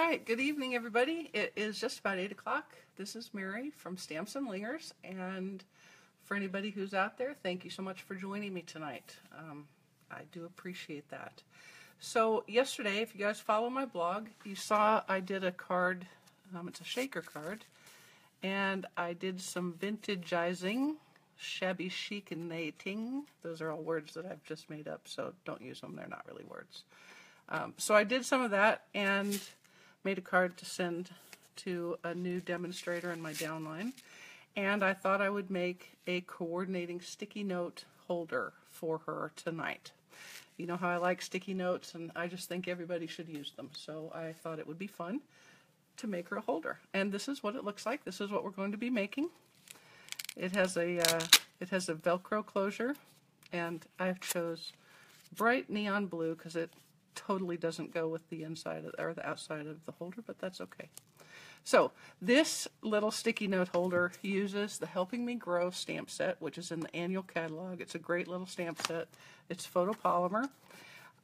right, good evening everybody. It is just about 8 o'clock. This is Mary from Stamps-N-Lingers, and for anybody who's out there, thank you so much for joining me tonight. I do appreciate that. So yesterday, if you guys follow my blog, you saw I did a card, it's a shaker card, and I did some vintagizing, shabby chicanating. Those are all words that I've just made up, so don't use them, they're not really words. So I did some of that and made a card to send to a new demonstrator in my downline. And I thought I would make a coordinating sticky note holder for her tonight. You know how I like sticky notes, and I just think everybody should use them. So I thought it would be fun to make her a holder. And this is what it looks like. This is what we're going to be making. It has a Velcro closure, and I chose bright neon blue because it totally doesn't go with the inside or the outside of the holder, but that's okay. So this little sticky note holder uses the Helping Me Grow stamp set, which is in the annual catalog. It's a great little stamp set. It's photopolymer.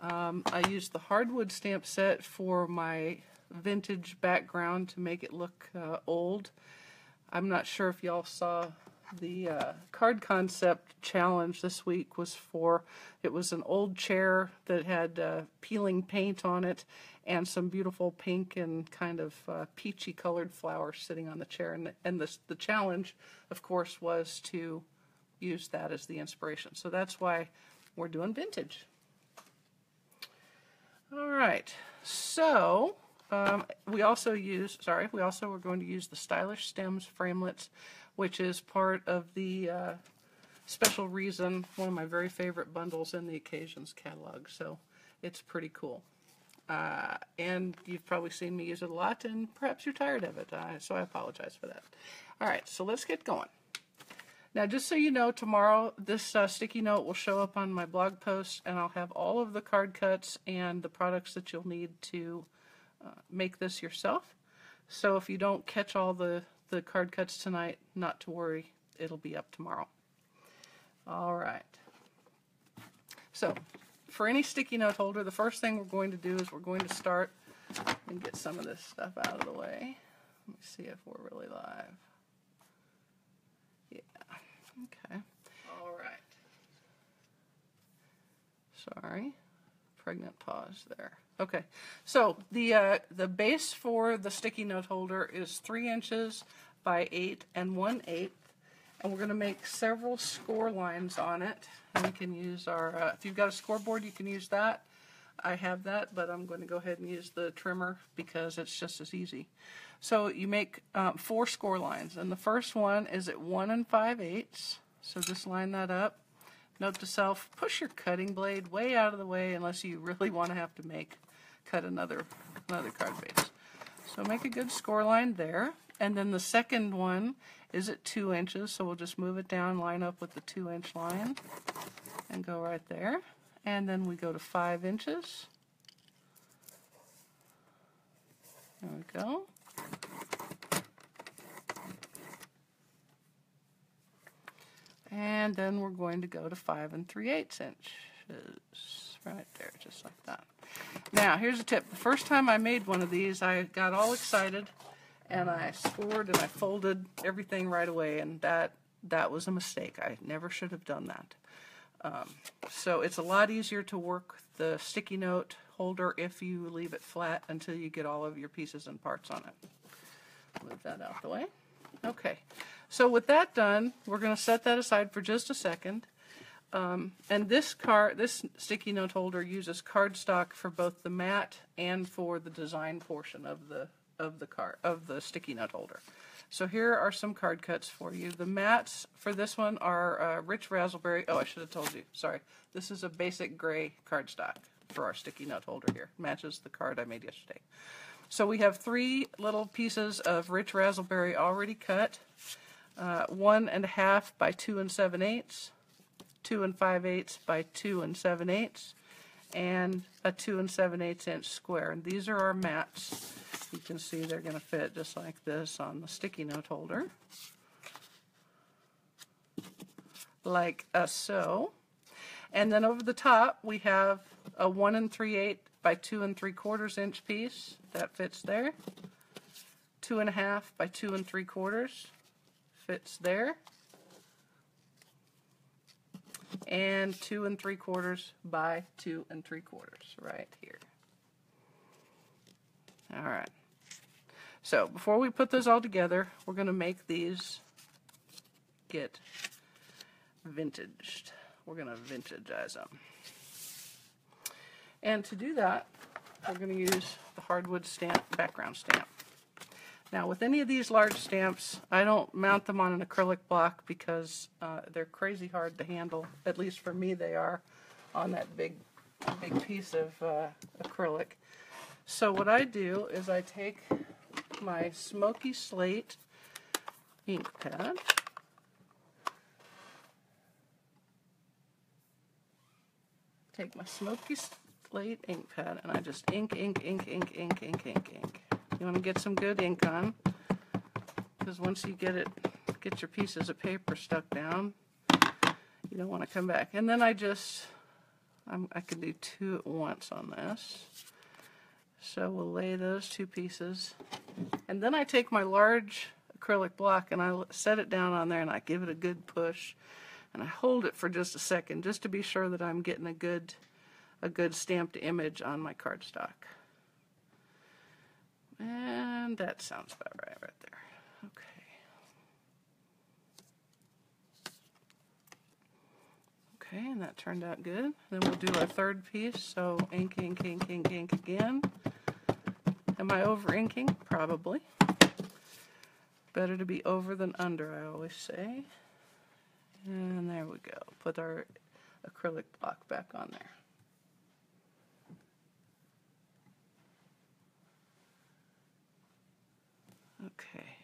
I used the hardwood stamp set for my vintage background to make it look old. I'm not sure if y'all saw the card concept challenge this week. It was an old chair that had peeling paint on it and some beautiful pink and kind of peachy colored flowers sitting on the chair, and the challenge of course was to use that as the inspiration. So that's why we're doing vintage. Alright, so we also were going to use the Stylish Stems framelits, which is part of the Special Reason, one of my very favorite bundles in the Occasions catalog, so it's pretty cool. And you've probably seen me use it a lot, and perhaps you're tired of it, so I apologize for that. Alright, so let's get going. Now, just so you know, tomorrow this sticky note will show up on my blog post, and I'll have all of the card cuts and the products that you'll need to make this yourself. So if you don't catch all the card cuts tonight, not to worry, it'll be up tomorrow. All right. So for any sticky note holder, the first thing we're going to do is we're going to start and get some of this stuff out of the way. Let me see if we're really live. Yeah. Okay. All right. Sorry. Pregnant pause there. Okay, so the base for the sticky note holder is 3 inches by 8 1/8, and we're going to make several score lines on it. And we can use our, if you've got a scoreboard, you can use that. I have that, but I'm going to go ahead and use the trimmer because it's just as easy. So you make 4 score lines, and the first one is at 1 5/8. So just line that up. Note to self, push your cutting blade way out of the way unless you really want to have to cut another card base. So make a good score line there. And then the second one is at 2 inches, so we'll just move it down, line up with the 2-inch line, and go right there. And then we go to 5 inches. There we go. And then we're going to go to 5 3/8 inches, right there, just like that. Now, here's a tip. The first time I made one of these, I got all excited, and I scored and I folded everything right away, and that was a mistake. I never should have done that. So it's a lot easier to work the sticky note holder if you leave it flat until you get all of your pieces and parts on it. Move that out the way. Okay, so with that done, we're going to set that aside for just a second. And this sticky note holder uses cardstock for both the mat and for the design portion of the sticky note holder. So here are some card cuts for you. The mats for this one are rich raspberry. Oh, I should have told you. Sorry. This is a basic gray cardstock for our sticky note holder here. Matches the card I made yesterday. So we have 3 little pieces of rich raspberry already cut, 1 1/2 by 2 7/8, 2 5/8 by 2 7/8, and a 2 7/8 inch square. And these are our mats. You can see they're going to fit just like this on the sticky note holder, like so. And then over the top we have a 1 3/8 by 2 3/4 inch piece that fits there. 2 1/2 by 2 3/4 fits there. And 2 3/4 by 2 3/4 right here. All right. So before we put those all together, we're going to make these get vintaged. We're going to vintagize them. And to do that, we're going to use the hardwood stamp, background stamp. Now with any of these large stamps, I don't mount them on an acrylic block because they're crazy hard to handle. At least for me they are on that big piece of acrylic. So what I do is I take my smoky slate ink pad, and I just ink. You want to get some good ink on, because once you get your pieces of paper stuck down, you don't want to come back. And then I can do 2 at once on this. So we'll lay those 2 pieces, and then I take my large acrylic block and I set it down on there and I give it a good push, and I hold it for just a second just to be sure that I'm getting a good stamped image on my cardstock. And that sounds about right there. Okay, and that turned out good. Then we'll do our third piece. So ink again. Am I over inking? Probably. Better to be over than under, I always say. And there we go. Put our acrylic block back on there. Okay.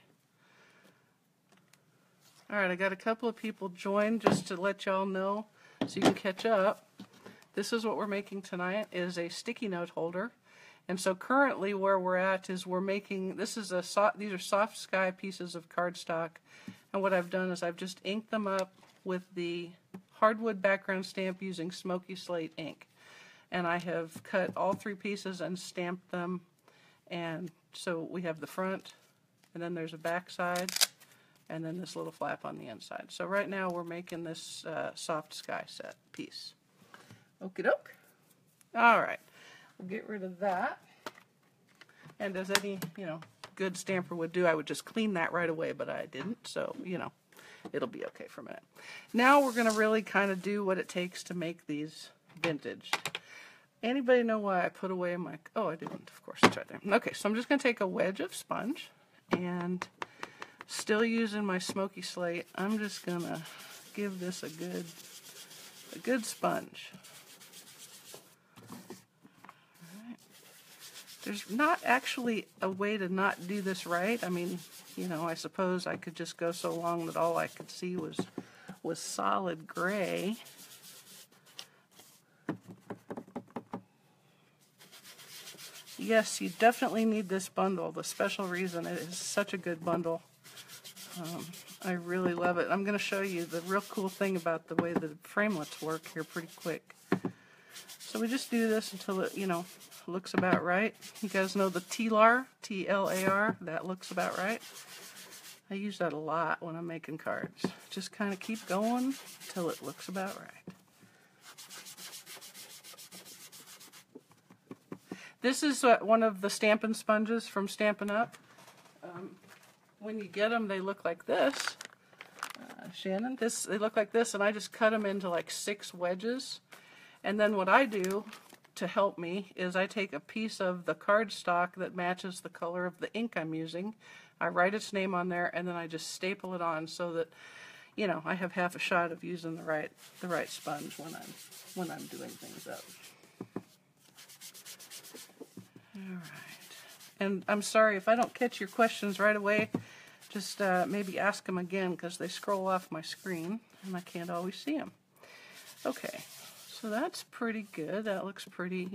All right, I got a couple of people joined just to let y'all know so you can catch up. This is what we're making tonight, is a sticky note holder. And so currently where we're at is we're making, these are soft sky pieces of cardstock. And what I've done is I've just inked them up with the hardwood background stamp using smoky slate ink. And I have cut all 3 pieces and stamped them. And so we have the front, and then there's a back side, and then this little flap on the inside. So right now we're making this soft sky set piece. Okie doke. All right, we'll get rid of that. And as any, good stamper would do, I would just clean that right away, but I didn't, so, it'll be okay for a minute. Now we're going to really kind of do what it takes to make these vintage. Anybody know why I put away my, oh, I didn't, of course, it's right there. Okay, so I'm just going to take a wedge of sponge, and still using my smoky slate, I'm just going to give this a good sponge. All right. There's not actually a way to not do this right. I mean, I suppose I could just go so long that all I could see was solid gray. Yes, you definitely need this bundle. The special reason it is such a good bundle. I really love it. I'm going to show you the real cool thing about the way the framelits work here pretty quick. So we just do this until it, looks about right. You guys know the T-lar, T-L-A-R, that looks about right. I use that a lot when I'm making cards. Just kind of keep going until it looks about right. This is one of the Stampin' Sponges from Stampin' Up. When you get them, they look like this. Shannon, they look like this, and I just cut them into like 6 wedges. And then what I do to help me is I take a piece of the cardstock that matches the color of the ink I'm using. I write its name on there, and then I just staple it on so that, I have half a shot of using the right sponge when I'm doing things up. All right. And I'm sorry if I don't catch your questions right away. Just maybe ask them again, because they scroll off my screen and I can't always see them. Okay, so that's pretty good. That looks pretty,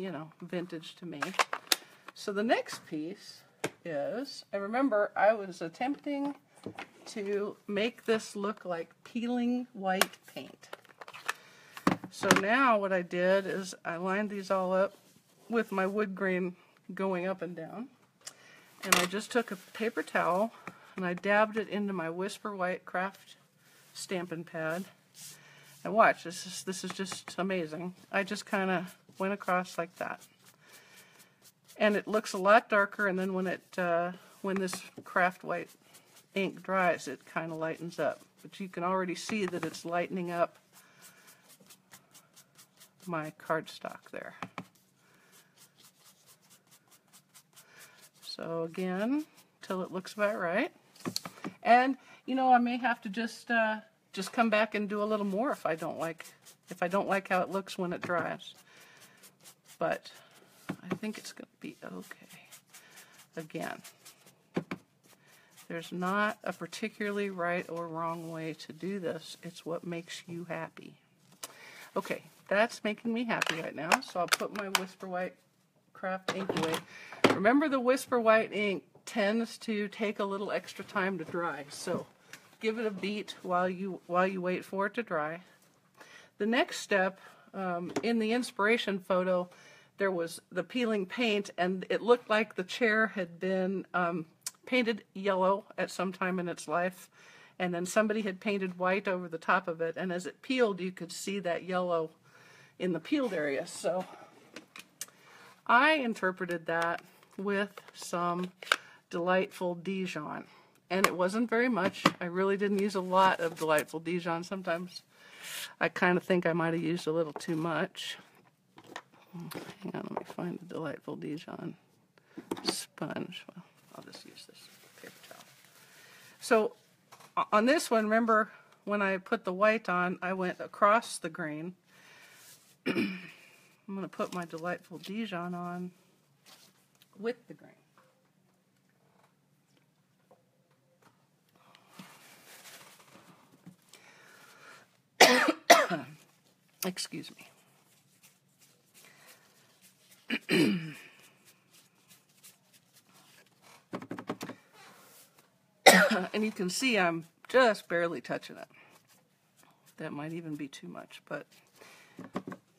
vintage to me. So the next piece is, I remember I was attempting to make this look like peeling white paint. So now what I did is I lined these all up with my wood grain going up and down. And I just took a paper towel and I dabbed it into my Whisper White craft stamping pad. And watch, this is just amazing. I just kind of went across like that. And it looks a lot darker, and then when this craft white ink dries, it kind of lightens up. But you can already see that it's lightening up my cardstock there. So again, till it looks about right. And you know, I may have to just come back and do a little more if I don't like how it looks when it dries. But I think it's going to be okay. Again, there's not a particularly right or wrong way to do this. It's what makes you happy. Okay, that's making me happy right now, so I'll put my Whisper White craft ink away. Remember, the Whisper White ink tends to take a little extra time to dry, so give it a beat while you wait for it to dry. The next step, in the inspiration photo, there was the peeling paint, and it looked like the chair had been painted yellow at some time in its life, and then somebody had painted white over the top of it, and as it peeled you could see that yellow in the peeled area. So I interpreted that with some Delightful Dijon, and it wasn't very much. I really didn't use a lot of Delightful Dijon. Sometimes I kind of think I might have used a little too much. Hang on, let me find the Delightful Dijon sponge. Well, I'll just use this paper towel. So on this one, remember when I put the white on, I went across the grain. I'm going to put my Delightful Dijon on with the grain. Excuse me. And you can see I'm just barely touching it. That might even be too much, but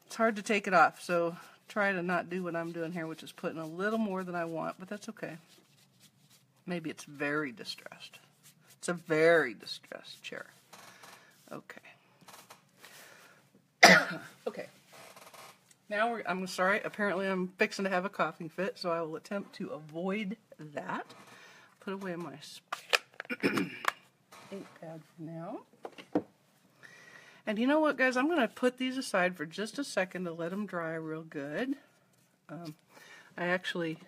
it's hard to take it off, so try to not do what I'm doing here, which is putting a little more than I want, but that's okay. Maybe it's very distressed. It's a very distressed chair. Okay. Okay. Now I'm sorry, apparently I'm fixing to have a coughing fit, so I will attempt to avoid that. Put away my ink pad for now. And you know what, guys? I'm going to put these aside for just a second to let them dry real good. I actually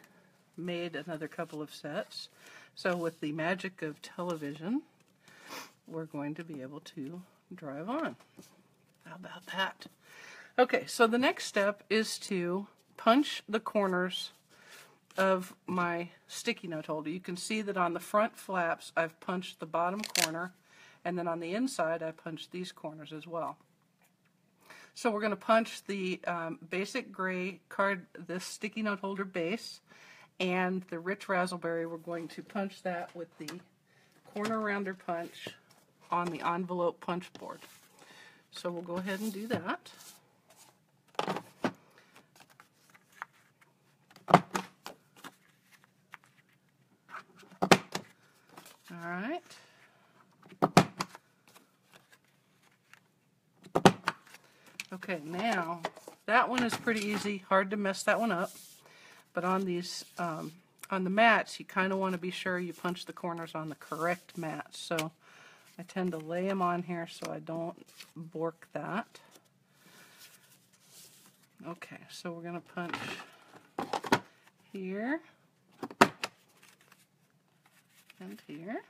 made another couple of sets. So with the magic of television, we're going to be able to drive on. How about that? Okay, so the next step is to punch the corners of my sticky note holder. You can see that on the front flaps I've punched the bottom corner, and then on the inside I punched these corners as well. So we're going to punch the basic gray this sticky note holder base, and the rich raspberry, we're going to punch that with the corner rounder punch on the envelope punch board. So we'll go ahead and do that. All right. Okay, now that one is pretty easy, hard to mess that one up. But on these, on the mats, you kind of want to be sure you punch the corners on the correct mat. So I tend to lay them on here so I don't bork that. Okay, so we're going to punch here and here.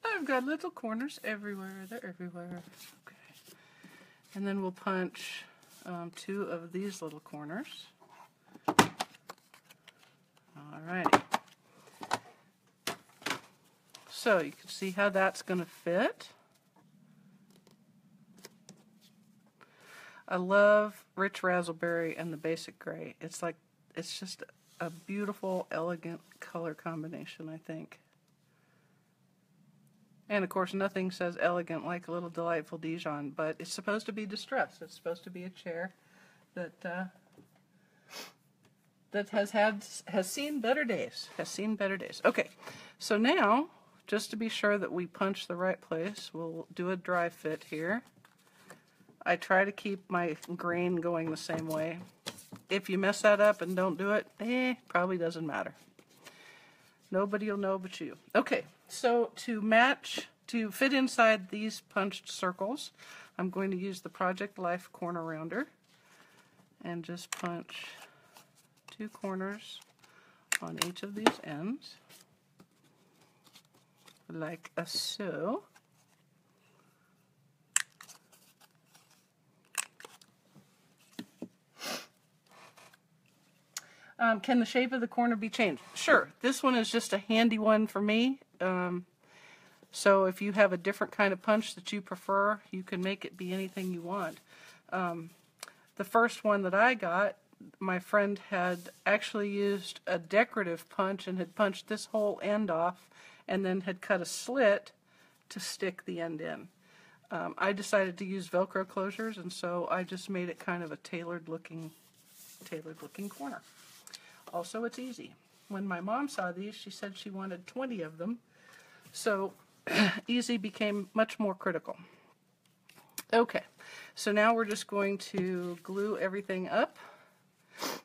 I've got little corners everywhere. They're everywhere. Okay. And then we'll punch two of these little corners. Alrighty. So you can see how that's going to fit. I love rich raspberry and the basic gray. It's like, it's just a beautiful, elegant color combination, I think. And of course, nothing says elegant like a little delightful Dijon, but it's supposed to be distressed. It's supposed to be a chair that that has seen better days. Has seen better days. Okay, so now, just to be sure that we punch the right place, we'll do a dry fit here. I try to keep my grain going the same way. If you mess that up and don't do it, probably doesn't matter. Nobody will know but you. Okay, so to fit inside these punched circles, I'm going to use the Project Life corner rounder and just punch 2 corners on each of these ends, like so. Can the shape of the corner be changed? Sure. This one is just a handy one for me. So if you have a different kind of punch that you prefer, you can make it be anything you want. The first one that I got, my friend had actually used a decorative punch and had punched this whole end off and then had cut a slit to stick the end in. I decided to use Velcro closures, and so I just made it kind of a tailored looking corner. Also, it's easy. When my mom saw these, she said she wanted 20 of them, so easy became much more critical. Okay, so now we're just going to glue everything up.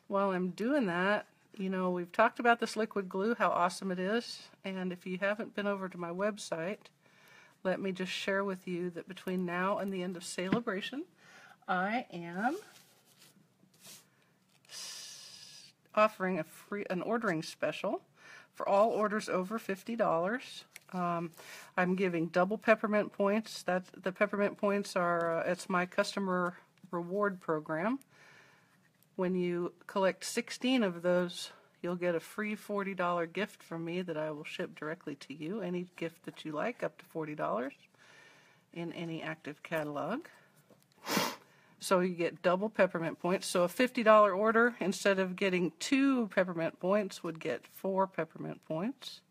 While I'm doing that, you know, we've talked about this liquid glue, how awesome it is, and if you haven't been over to my website, let me just share with you that between now and the end of Celebration, I am offering an ordering special for all orders over $50. I'm giving double peppermint points. The peppermint points are it's my customer reward program. When you collect 16 of those, you'll get a free $40 gift from me that I will ship directly to you. Any gift that you like, up to $40 in any active catalog. So you get double peppermint points. So a $50 order, instead of getting 2 peppermint points, would get 4 peppermint points,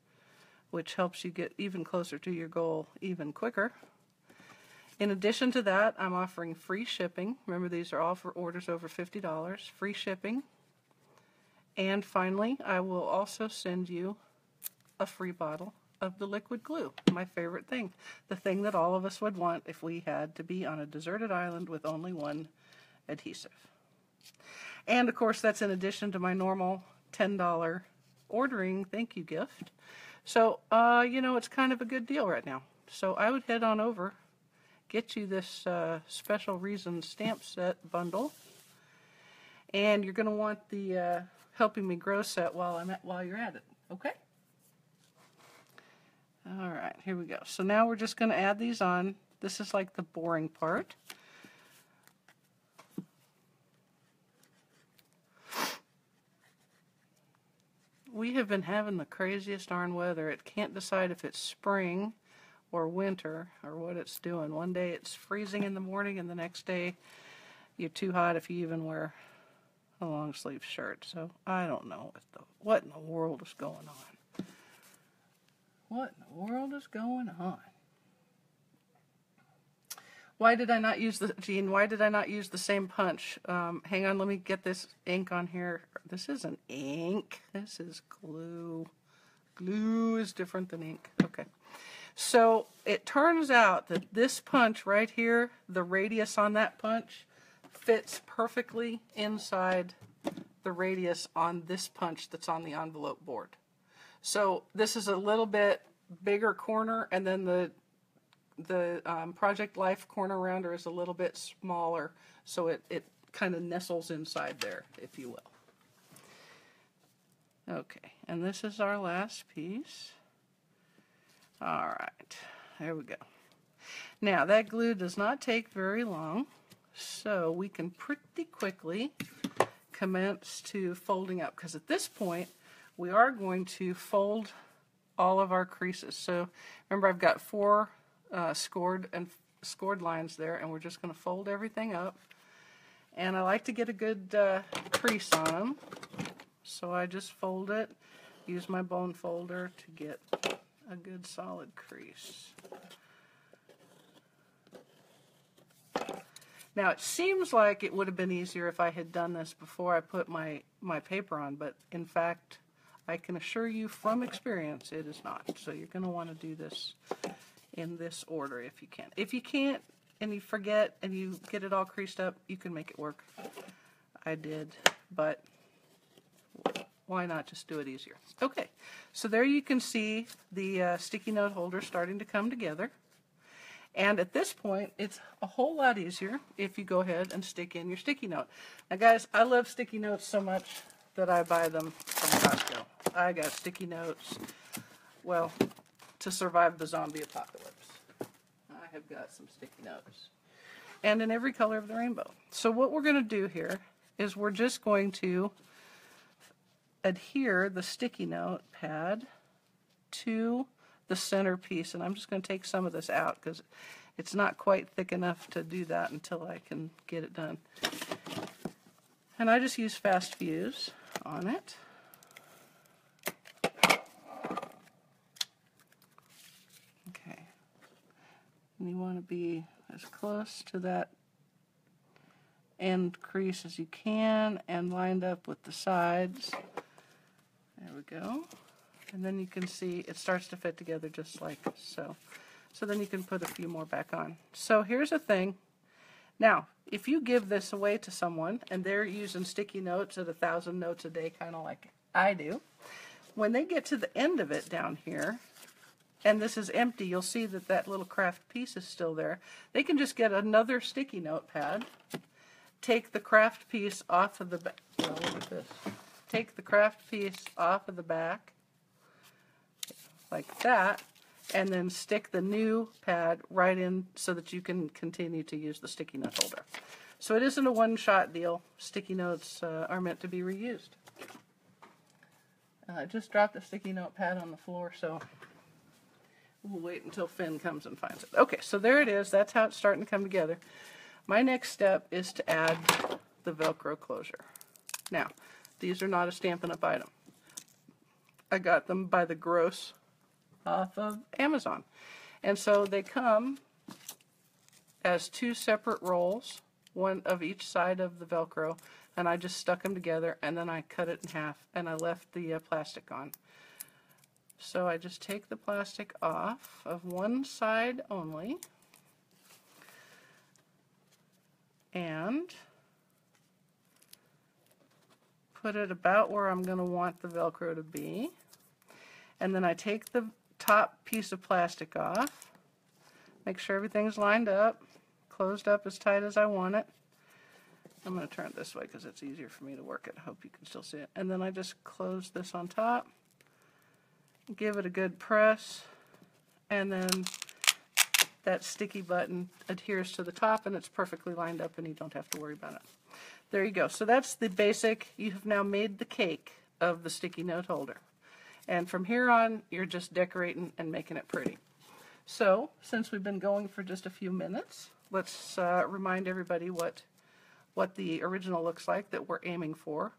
which helps you get even closer to your goal even quicker. In addition to that, I'm offering free shipping. Remember, these are all for orders over $50. Free shipping. And finally, I will also send you a free bottle of the liquid glue, my favorite thing. The thing that all of us would want if we had to be on a deserted island with only one adhesive. And of course, that's in addition to my normal $10 ordering thank you gift. So, you know, it's kind of a good deal right now. So I would head on over, get you this special reason stamp set bundle, and you're going to want the Helping Me Grow set while you're at it. Okay? All right, here we go. So now we're just going to add these on. This is like the boring part. We have been having the craziest darn weather. It can't decide if it's spring or winter or what it's doing. One day it's freezing in the morning, and the next day you're too hot if you even wear a long sleeve shirt. So I don't know what in the world is going on. What in the world is going on? Why did I not use the same punch? Hang on, let me get this ink on here. This isn't ink. This is glue. Glue is different than ink. Okay. So it turns out that this punch right here, the radius on that punch, fits perfectly inside the radius on this punch that's on the envelope board. So this is a little bit bigger corner, and then the Project Life corner rounder is a little bit smaller, so it kind of nestles inside there, if you will. Okay, and this is our last piece. All right, there we go. Now, that glue does not take very long, so we can pretty quickly commence to folding up, because at this point, we are going to fold all of our creases. So remember, I've got 4 scored lines there, and we're just going to fold everything up. And I like to get a good crease on them, so I just fold it, use my bone folder to get a good solid crease. Now it seems like it would have been easier if I had done this before I put my paper on, but in fact I can assure you from experience it is not. So you're going to want to do this in this order if you can. If you can't and you forget and you get it all creased up, you can make it work. I did, but why not just do it easier? Okay, so there you can see the sticky note holder starting to come together. And at this point, it's a whole lot easier if you go ahead and stick in your sticky note. Now guys, I love sticky notes so much that I buy them from Costco. I got sticky notes, well, to survive the zombie apocalypse. I have got some sticky notes. And in every color of the rainbow. So what we're going to do here is we're just going to adhere the sticky note pad to the center piece, and I'm just going to take some of this out because it's not quite thick enough to do that until I can get it done. And I just use fast fuse on it. Okay, and you want to be as close to that end crease as you can and lined up with the sides. There we go. And then you can see it starts to fit together just like so. So then you can put a few more back on. So here's the thing. Now, if you give this away to someone and they're using sticky notes at 1,000 notes a day, kind of like I do, when they get to the end of it down here, and this is empty, you'll see that that little craft piece is still there. They can just get another sticky note pad, take the craft piece off of the back. Well, look at this. Take the craft piece off of the back, like that, and then stick the new pad right in so that you can continue to use the sticky note holder. So it isn't a one-shot deal. Sticky notes are meant to be reused. I just dropped the sticky note pad on the floor, so we'll wait until Finn comes and finds it. Okay, so there it is. That's how it's starting to come together. My next step is to add the Velcro closure. Now, these are not a Stampin' Up! Item. I got them by the gross off of Amazon. And so they come as two separate rolls, one of each side of the Velcro, and I just stuck them together and then I cut it in half and I left the plastic on. So I just take the plastic off of one side only and put it about where I'm going to want the Velcro to be. And then I take the top piece of plastic off, make sure everything's lined up, closed up as tight as I want it. I'm going to turn it this way because it's easier for me to work it. I hope you can still see it. And then I just close this on top, give it a good press, and then that sticky button adheres to the top and it's perfectly lined up and you don't have to worry about it. There you go. So that's the basic. You have now made the cake of the sticky note holder. And from here on, you're just decorating and making it pretty. So, since we've been going for just a few minutes, let's remind everybody what the original looks like that we're aiming for.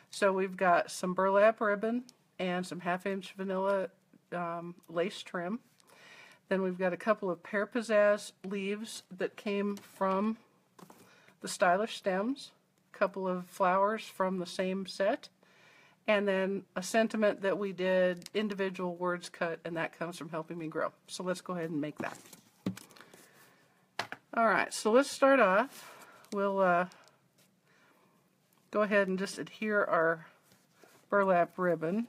So we've got some burlap ribbon and some 1/2-inch vanilla lace trim. Then we've got a couple of pear pizzazz leaves that came from the Stylish Stems, a couple of flowers from the same set, and then a sentiment that we did individual words cut, and that comes from Helping Me Grow. So let's go ahead and make that. All right, so let's start off. We'll go ahead and just adhere our burlap ribbon.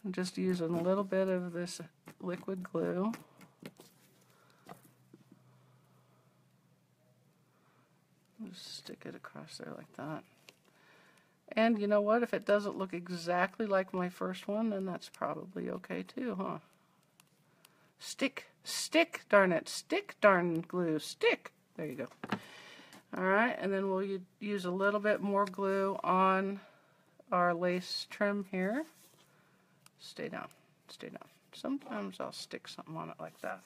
I'm just using a little bit of this liquid glue. Just stick it across there like that. And you know what? If it doesn't look exactly like my first one, then that's probably okay too, huh? Stick, darn it, stick, darn glue, stick. There you go. All right, and then we'll use a little bit more glue on our lace trim here. Stay down, stay down. Sometimes I'll stick something on it like that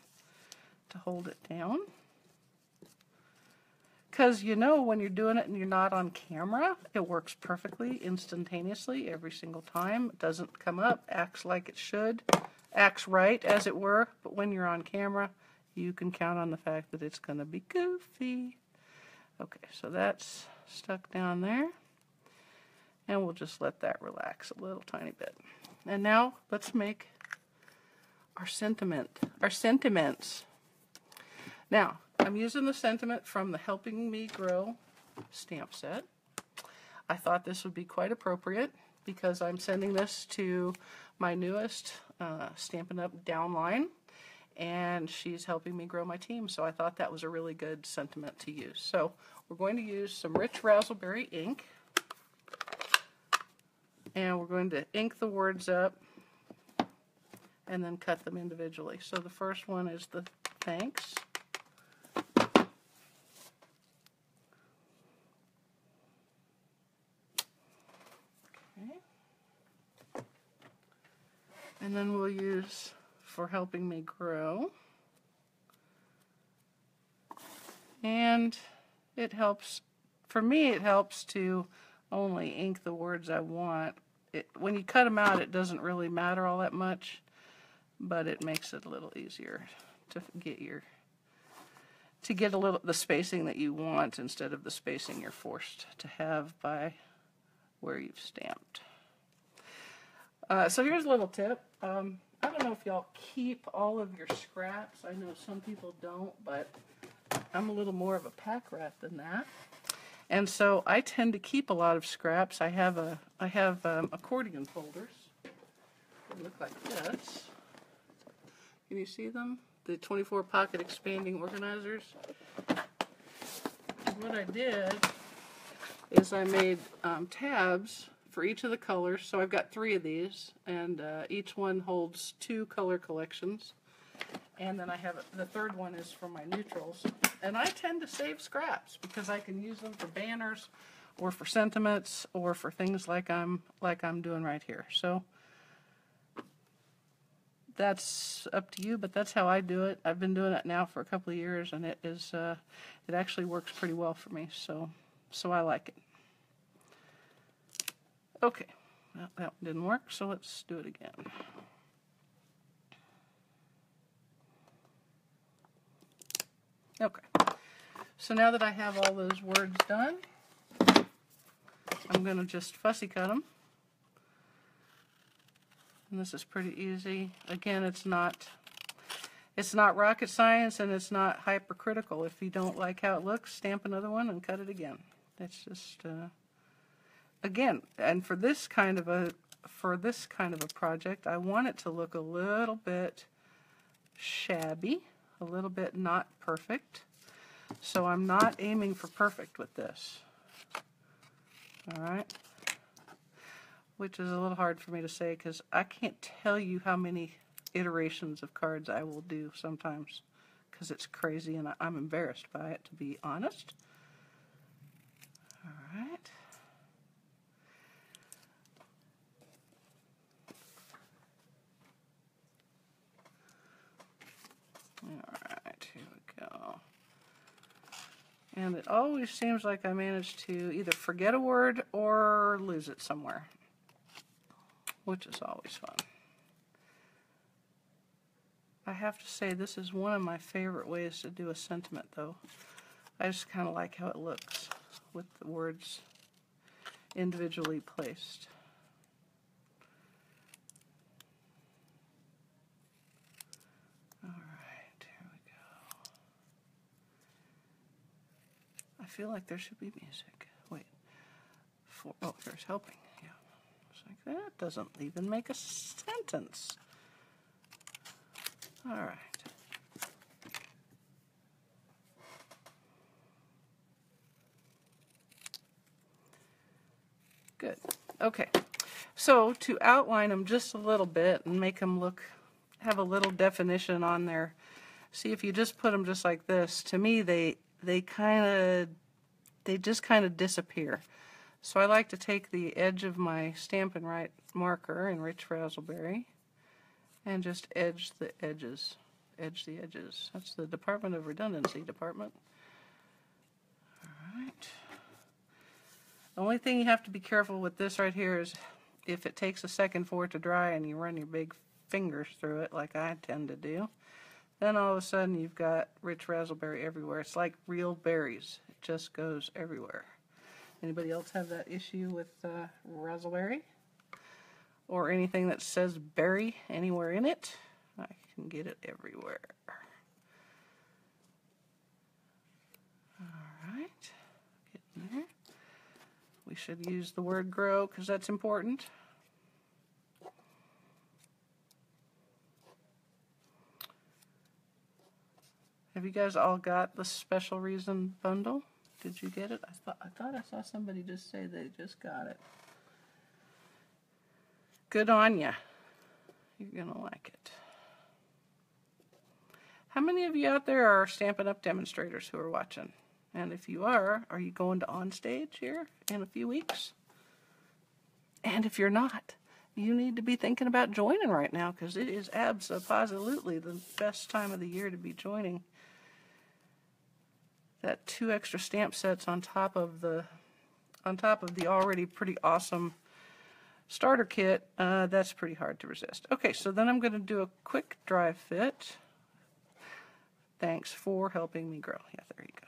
to hold it down. Because you know when you're doing it and you're not on camera, it works perfectly, instantaneously, every single time. It doesn't come up, acts like it should, acts right, as it were, but when you're on camera, you can count on the fact that it's going to be goofy. Okay, so that's stuck down there, and we'll just let that relax a little tiny bit. And now let's make our sentiments. Now, I'm using the sentiment from the Helping Me Grow stamp set. I thought this would be quite appropriate because I'm sending this to my newest Stampin' Up! Downline, and she's helping me grow my team, so I thought that was a really good sentiment to use. So we're going to use some rich raspberry ink, and we're going to ink the words up and then cut them individually. So the first one is the thanks. And then we'll use for helping me grow. And it helps, for me it helps to only ink the words I want. When you cut them out, it doesn't really matter all that much, but it makes it a little easier to get the spacing that you want instead of the spacing you're forced to have by where you've stamped. So here's a little tip. I don't know if y'all keep all of your scraps. I know some people don't, but I'm a little more of a pack rat than that. And so I tend to keep a lot of scraps. I have accordion folders. They look like this. Can you see them? The 24 pocket expanding organizers. What I did is I made tabs for each of the colors. So I've got 3 of these, and each one holds 2 color collections. And then I have the third one is for my neutrals. And I tend to save scraps because I can use them for banners or for sentiments or for things like I'm doing right here. So that's up to you, but that's how I do it. I've been doing it now for a couple of years, and it actually works pretty well for me. So I like it. Okay, well, that didn't work, so let's do it again. Okay, so now that I have all those words done, I'm going to just fussy cut them. And this is pretty easy. Again, it's not rocket science, and it's not hypercritical. If you don't like how it looks, stamp another one and cut it again. That's just again, and for this kind of a project, I want it to look a little bit shabby, a little bit not perfect. So I'm not aiming for perfect with this. All right. Which is a little hard for me to say because I can't tell you how many iterations of cards I will do sometimes because it's crazy and I'm embarrassed by it, to be honest. All right. Alright, here we go. And it always seems like I manage to either forget a word or lose it somewhere, which is always fun. I have to say this is one of my favorite ways to do a sentiment, though. I just kind of like how it looks with the words individually placed. I feel like there should be music. Wait. Oh, there's helping. Yeah. It's like that doesn't even make a sentence. All right. Good. Okay. So to outline them just a little bit and make them have a little definition on there. See, if you just put them just like this, to me they just kind of disappear. So I like to take the edge of my Stampin' Right marker in Rich Razzleberry and just edge the edges. Edge the edges. That's the Department of Redundancy department. All right. The only thing you have to be careful with this right here is if it takes a second for it to dry and you run your big fingers through it like I tend to do. Then all of a sudden you've got rich raspberry everywhere. It's like real berries. It just goes everywhere. Anybody else have that issue with raspberry? Or anything that says berry anywhere in it? I can get it everywhere. Alright, getting there. We should use the word grow because that's important. Have you guys all got the special reason bundle? Did you get it? I thought I saw somebody just say they just got it. Good on ya. You're gonna like it. How many of you out there are Stampin' Up! Demonstrators who are watching? And if you are you going to On Stage here in a few weeks? And if you're not, you need to be thinking about joining right now because it is absolutely the best time of the year to be joining. That 2 extra stamp sets on top of the already pretty awesome starter kit, that's pretty hard to resist. Okay, so then I'm going to do a quick dry fit. Thanks for helping me grow. Yeah, there you go.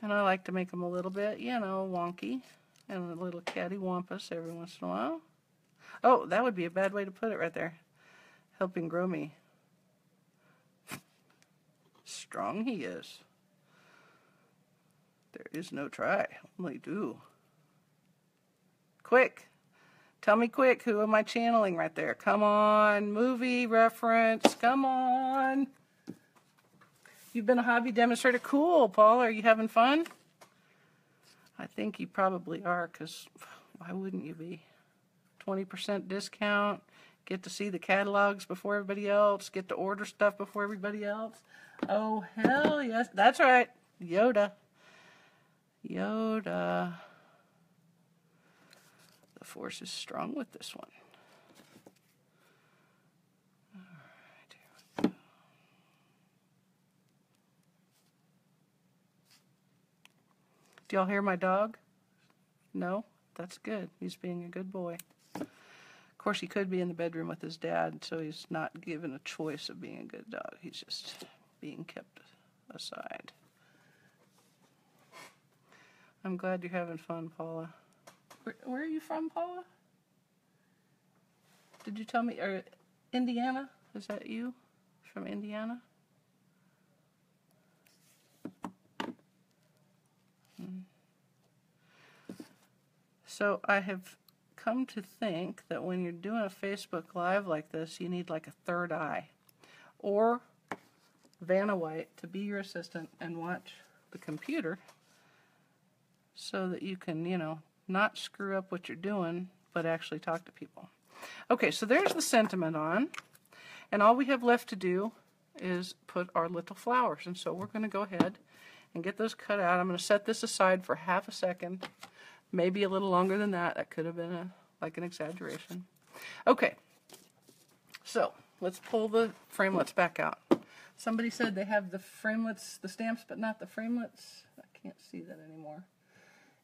And I like to make them a little bit, you know, wonky and a little cattywampus every once in a while. Oh, that would be a bad way to put it right there. Helping grow me. Strong he is. There is no try, only do. Quick. Tell me quick, who am I channeling right there? Come on, movie reference, come on. You've been a hobby demonstrator. Cool, Paul, are you having fun? I think you probably are, because why wouldn't you be? 20% discount, get to see the catalogs before everybody else, get to order stuff before everybody else. Oh, hell yes, that's right, Yoda. Yoda. The force is strong with this one. All right, here we go. Do y'all hear my dog? No? That's good. He's being a good boy. Of course, he could be in the bedroom with his dad, so he's not given a choice of being a good dog. He's just being kept aside. I'm glad you're having fun, Paula. Where are you from, Paula? Did you tell me? Or Indiana? Is that you? From Indiana? So I have come to think that when you're doing a Facebook Live like this, you need like a third eye. Or Vanna White to be your assistant and watch the computer so that you can, you know, not screw up what you're doing, but actually talk to people. Okay, so there's the sentiment on. And all we have left to do is put our little flowers. And so we're going to go ahead and get those cut out. I'm going to set this aside for half a second. Maybe a little longer than that. That could have been like an exaggeration. Okay, so let's pull the framelits back out. Somebody said they have the framelits, the stamps, but not the framelits. I can't see that anymore.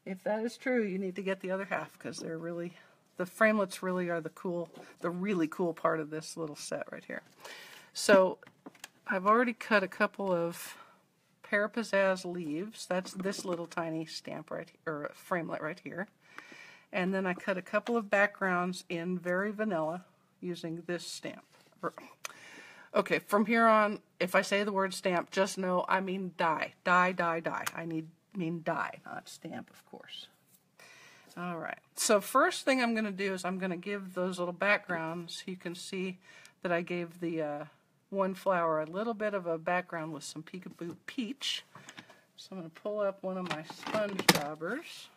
If that is true, you need to get the other half because they're really, the framelits really are the really cool part of this little set right here. So I've already cut a couple of Pear Pizzazz leaves. That's this little tiny stamp right here, or framelit right here. And then I cut a couple of backgrounds in Very Vanilla using this stamp. Okay, from here on, if I say the word stamp, just know I mean die. Die, die, die. I mean die, not stamp, of course. All right. So first thing I'm going to do is I'm going to give those little backgrounds. You can see that I gave the one flower a little bit of a background with some Peekaboo Peach. So I'm going to pull up one of my sponge daubers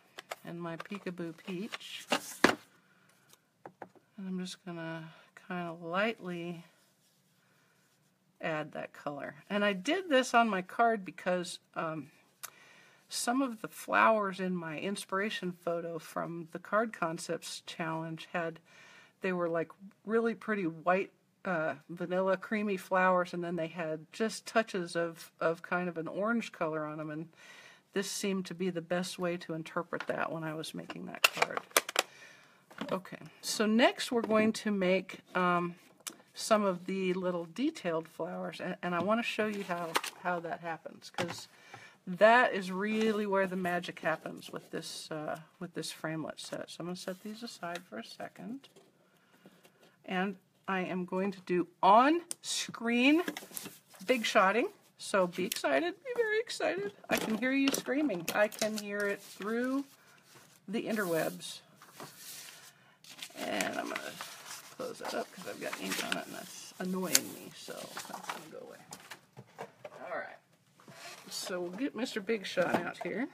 and my Peekaboo Peach. And I'm just going to kind of lightly add that color. And I did this on my card because some of the flowers in my inspiration photo from the Card Concepts Challenge they were like really pretty white vanilla creamy flowers, and then they had just touches of kind of an orange color on them, and this seemed to be the best way to interpret that when I was making that card. Okay, so next we're going to make some of the little detailed flowers, and I want to show you how that happens, because that is really where the magic happens with this framelit set. So I'm going to set these aside for a second, and I am going to do on-screen big shotting. So be excited, be very excited. I can hear you screaming. I can hear it through the interwebs. And I'm going to close that up because I've got ink on it and that's annoying me. So that's going to go away. All right. So we'll get Mr. Big Shot out here.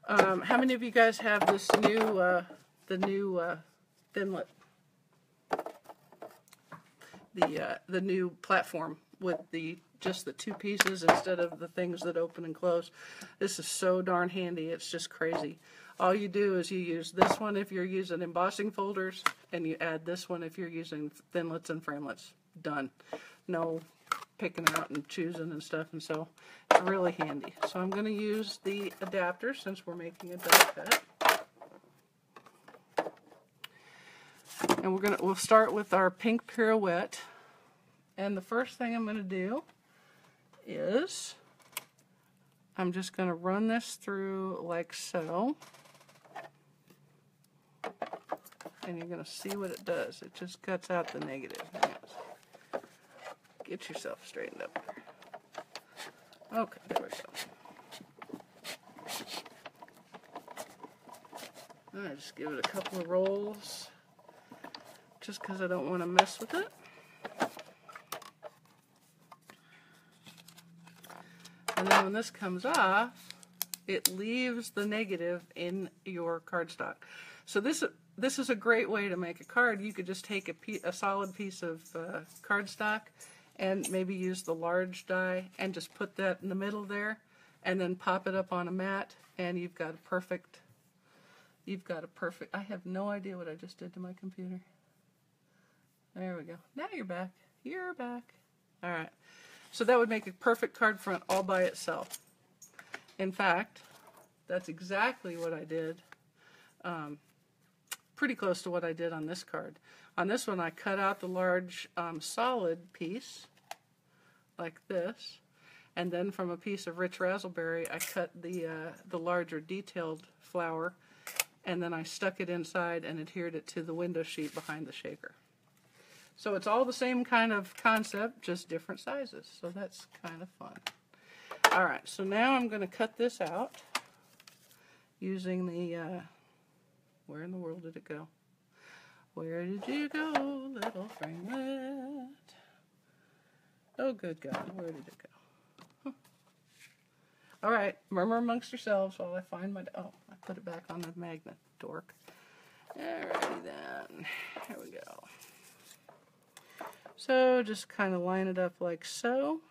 How many of you guys have this new, the new Thinlit? The new platform with just the two pieces instead of the things that open and close. This is so darn handy, it's just crazy. All you do is you use this one if you're using embossing folders, and you add this one if you're using Thinlits and Framelits. Done. No picking out and choosing and stuff, and so it's really handy. So I'm going to use the adapter since we're making a die cut. And we'll start with our pink pirouette. And the first thing I'm going to do is I'm just going to run this through like so. And you're going to see what it does. It just cuts out the negative. Get yourself straightened up there. Okay, there we go. And I just give it a couple of rolls just because I don't want to mess with it. And then when this comes off, it leaves the negative in your cardstock. So this is a great way to make a card. You could just take a solid piece of cardstock and maybe use the large die and just put that in the middle there and then pop it up on a mat, and you've got a perfect, I have no idea what I just did to my computer. There we go. Now you're back. You're back. All right. So that would make a perfect card front all by itself. In fact, that's exactly what I did. Pretty close to what I did on this card. On this one, I cut out the large solid piece, like this, and then from a piece of rich razzleberry, I cut the larger detailed flower, and then I stuck it inside and adhered it to the window sheet behind the shaker. So it's all the same kind of concept, just different sizes. So that's kind of fun. All right, so now I'm going to cut this out using the, where in the world did it go? Where did you go, little framelit? Oh, good God, where did it go? Huh. All right, murmur amongst yourselves while I find my, oh, I put it back on the magnet, dork. All righty then, here we go. So just kind of line it up like so.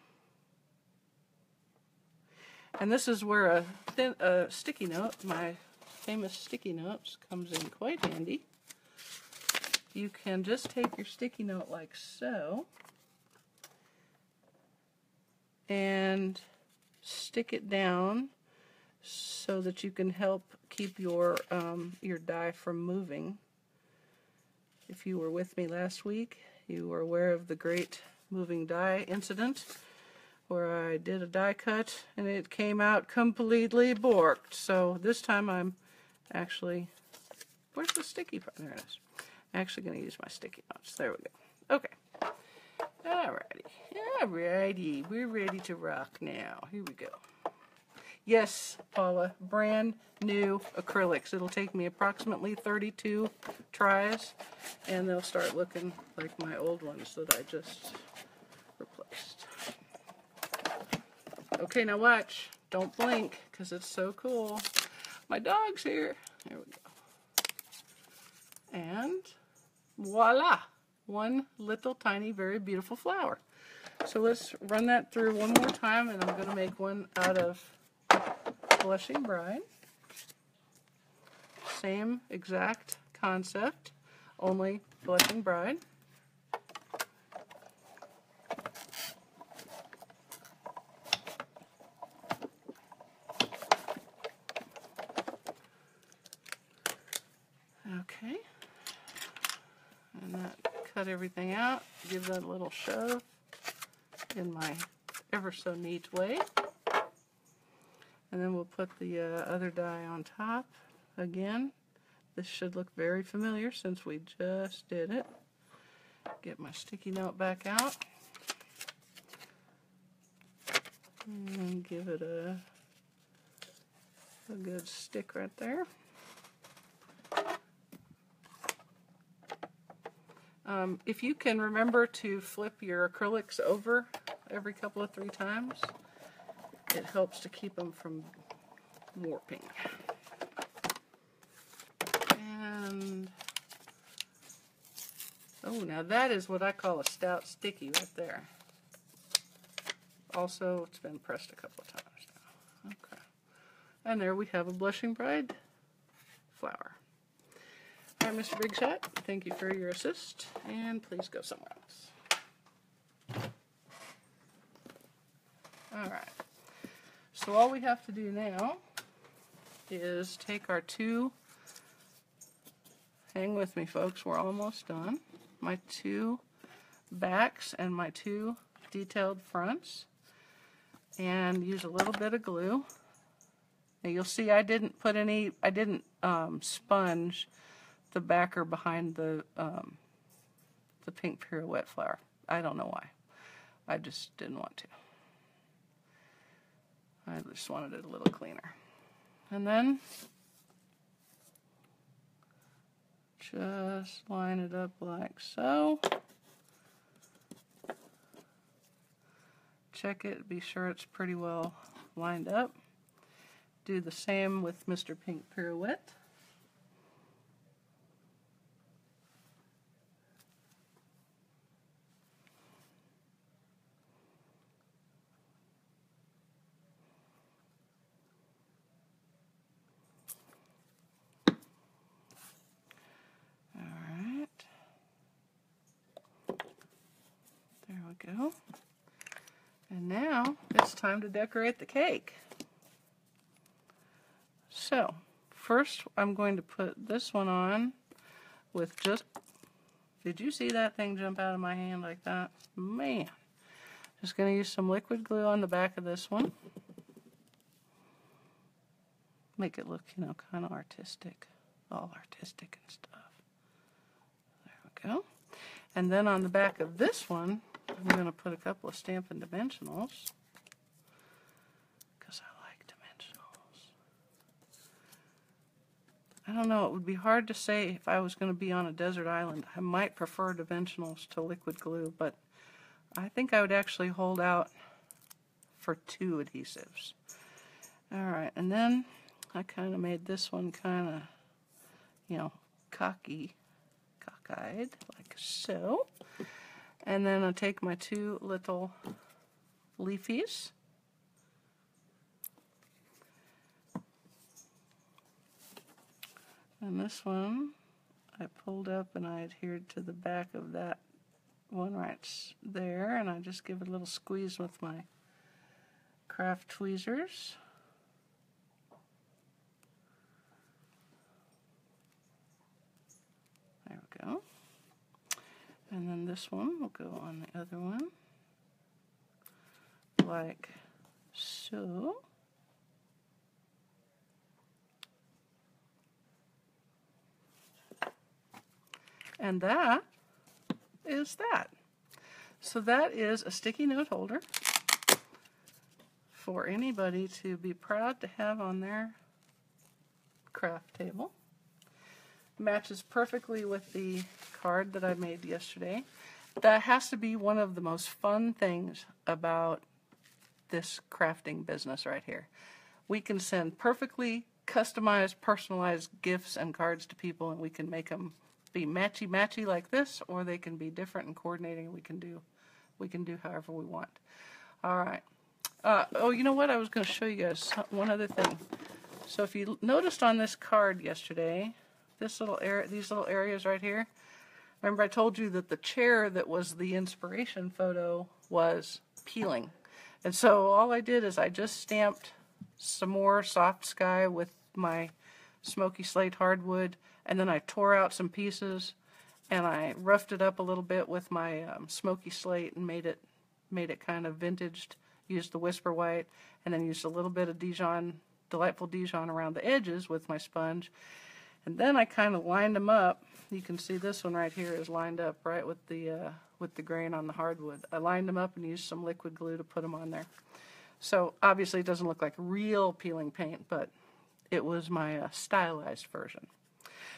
And this is where a sticky note, my famous sticky notes, comes in quite handy. You can just take your sticky note like so and stick it down so that you can help keep your die from moving. If you were with me last week, you were aware of the great moving die incident where I did a die cut and it came out completely borked. So this time I'm actually, where's the sticky part? There it is. I'm actually going to use my sticky notes. There we go. Okay. Alrighty, we're ready to rock now. Here we go. Yes, Paula, brand new acrylics. It'll take me approximately 32 tries, and they'll start looking like my old ones that I just replaced. Okay, now watch. Don't blink, because it's so cool. My dog's here. There we go. And voila! One little tiny, very beautiful flower. So let's run that through one more time, and I'm going to make one out of Blushing Bride. Same exact concept, only Blushing Bride. cut everything out, give that a little shove in my ever so neat way. And then we'll put the other die on top again. This should look very familiar since we just did it. Get my sticky note back out. And give it a good stick right there. If you can remember to flip your acrylics over every couple of 3 times, it helps to keep them from warping. And oh, now that is what I call a stout sticky right there. Also, it's been pressed a couple of times now. Okay. And there we have a Blushing Bride flower. All right, Mr. Big Shot, thank you for your assist, and please go somewhere else. All right. So all we have to do now is take our 2, hang with me folks, we're almost done, my 2 backs and my 2 detailed fronts, and use a little bit of glue. Now you'll see I didn't sponge the backer behind the pink pirouette flower. I don't know why. I just didn't want to. I just wanted it a little cleaner. And then just line it up like so. Check it, be sure it's pretty well lined up. Do the same with Mr. Pink Pirouette. Go. And now it's time to decorate the cake. So first I'm going to put this one on with just, did you see that thing jump out of my hand like that? Man. Just going to use some liquid glue on the back of this one. Make it look, you know, kind of artistic. All artistic and stuff. There we go. And then on the back of this one, I'm going to put a couple of Stampin' Dimensionals because I like dimensionals. I don't know, it would be hard to say if I was going to be on a desert island. I might prefer dimensionals to liquid glue, but I think I would actually hold out for 2 adhesives. Alright, and then I kind of made this one kind of, you know, cockeyed, like so. And then I'll take my 2 little leafies. And this one I pulled up and I adhered to the back of that one right there, and I just give it a little squeeze with my craft tweezers. There we go. And then this one will go on the other one, like so. And that is that. So that is a sticky note holder for anybody to be proud to have on their craft table. Matches perfectly with the card that I made yesterday. That has to be one of the most fun things about this crafting business right here. We can send perfectly customized, personalized gifts and cards to people, and we can make them be matchy-matchy like this, or they can be different and coordinating. We can do however we want. All right. Oh, you know what? I was going to show you guys one other thing. So if you noticed on this card yesterday, these little areas right here. Remember I told you that the chair that was the inspiration photo was peeling. And so all I did is I just stamped some more soft sky with my smoky slate hardwood, and then I tore out some pieces and I roughed it up a little bit with my smoky slate and made it kind of vintaged. Used the Whisper White, and then used a little bit of Dijon, Delightful Dijon around the edges with my sponge. And then I kind of lined them up. You can see this one right here is lined up right with the grain on the hardwood. I lined them up and used some liquid glue to put them on there. So obviously it doesn't look like real peeling paint, but it was my stylized version.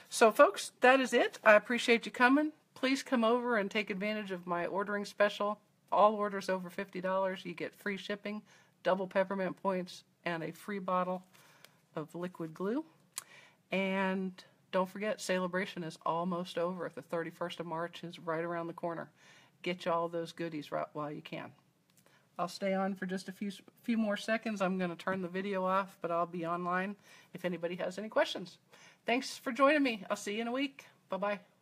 So folks, that is it. I appreciate you coming. Please come over and take advantage of my ordering special. All orders over $50, you get free shipping, double peppermint points, and a free bottle of liquid glue. And don't forget, Celebration is almost over. The 31st of March is right around the corner. Get you all those goodies right while you can. I'll stay on for just a few more seconds. I'm going to turn the video off, but I'll be online if anybody has any questions. Thanks for joining me. I'll see you in a week. Bye-bye.